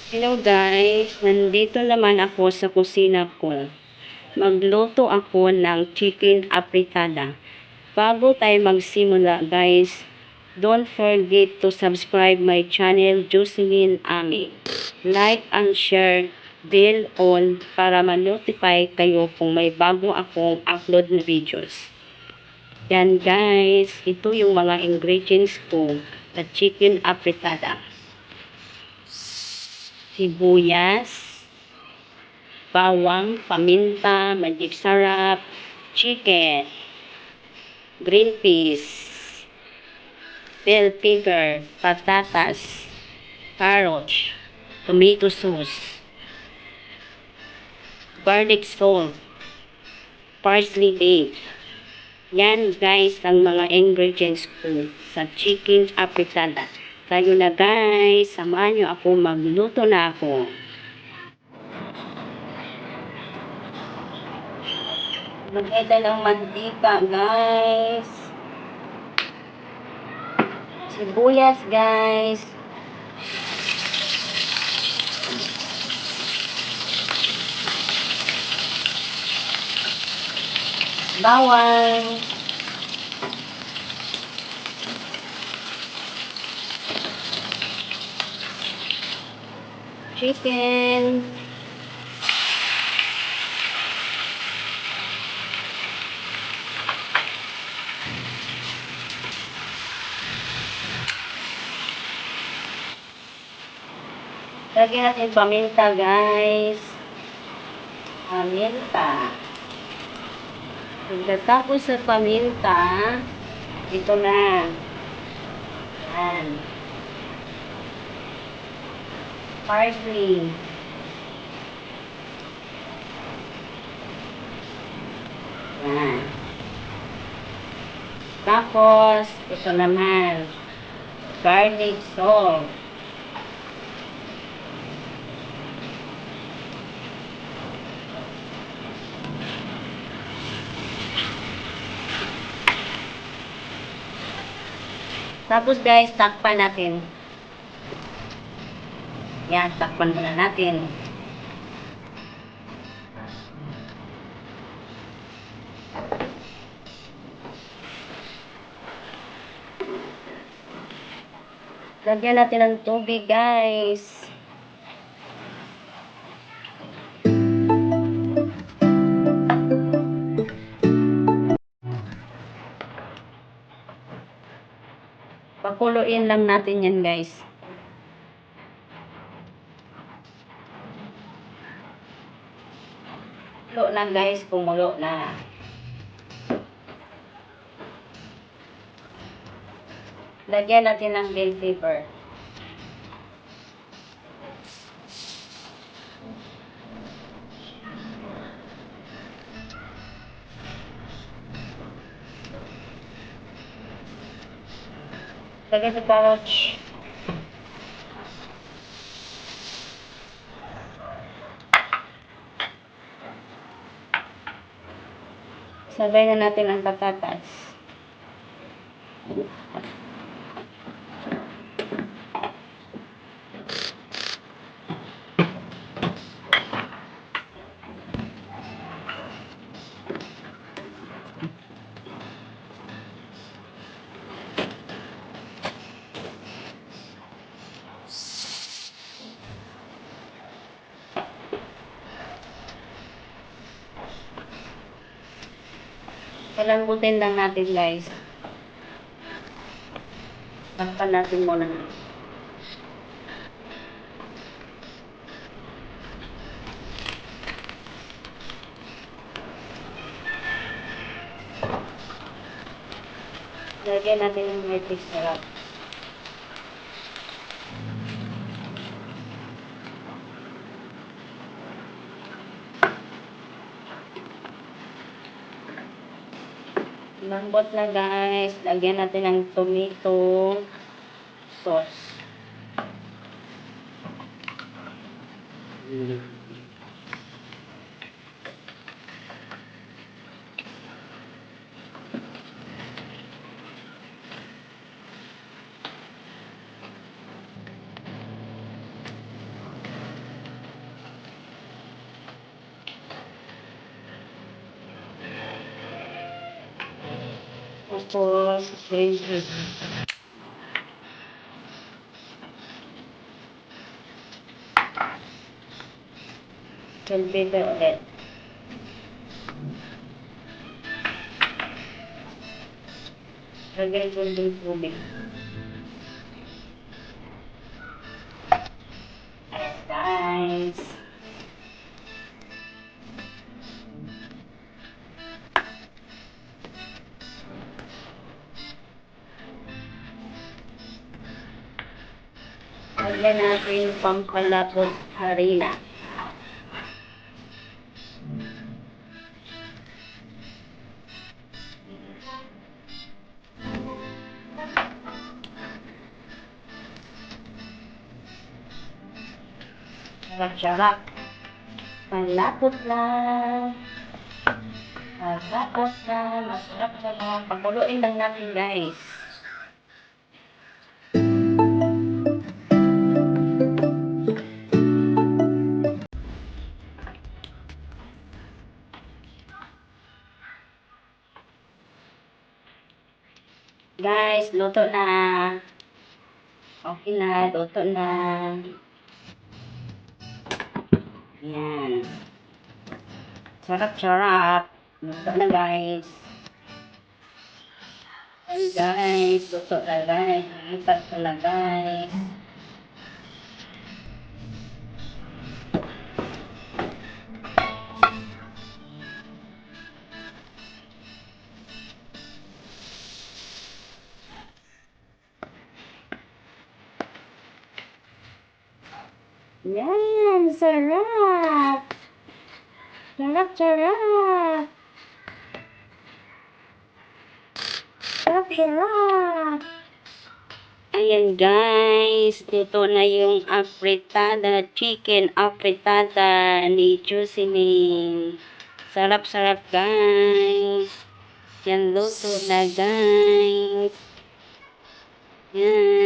Hello guys, nandito naman ako sa kusina ko. Magluto ako ng chicken afritada. Bago tayo magsimula guys, don't forget to subscribe my channel Jocelyn Ami. Like and share bell on para ma-notify kayo kung may bago akong upload na videos. Yan guys, ito yung mga ingredients ko sa chicken afritada. Sibuyas, bawang, paminta, magic sarap, chicken, green peas, bell pepper, patatas, carrots, tomato sauce, garlic salt, parsley leaf. Yan guys ang mga ingredients ko sa chicken afritada. Tayo na guys, samahan nyo ako, magluto na ako. Lagay tayo ng mantika guys. Sibuyas guys. Bawang. Chicken. Lagyan natin paminta guys. Paminta. Pagkatapos sa paminta, ito na. Yan. Parsley. Yan. Tapos, ito naman. Garlic salt. Tapos guys, takpan natin. Yan, takpan muna natin. Lagyan natin ng tubig guys. Pakuluin lang natin yan guys. Kumulo na guys, kumulo na. Lagyan natin ng bell pepper. Lagyan sa carrots. Sabay na natin ang patatas. Palambutin lang natin guys. Takpan natin muna. Lagyan natin yung magic sarap. Lambot na guys. Lagyan natin ng tomato sauce. Tapos, salvito ulit. Lagay ko ng tubig. Guys. Lagyan natin yung pampalapot harina. Sarap-sarap. Palapot lang. Palapot lang. Masarap na lang. Paguluin lang natin, guys. Guys, luto na. Okay na, luto na. Yan. Sarap-sarap. Luto na, guys. Guys, luto na, guys. Luto na, guys. Yan, sarap. Sarap-sarap. Sarap-sarap. Ayan guys, ito na yung afritada, chicken afritada ni Jocelyn. Sarap-sarap guys. Yan luto na guys. Yan.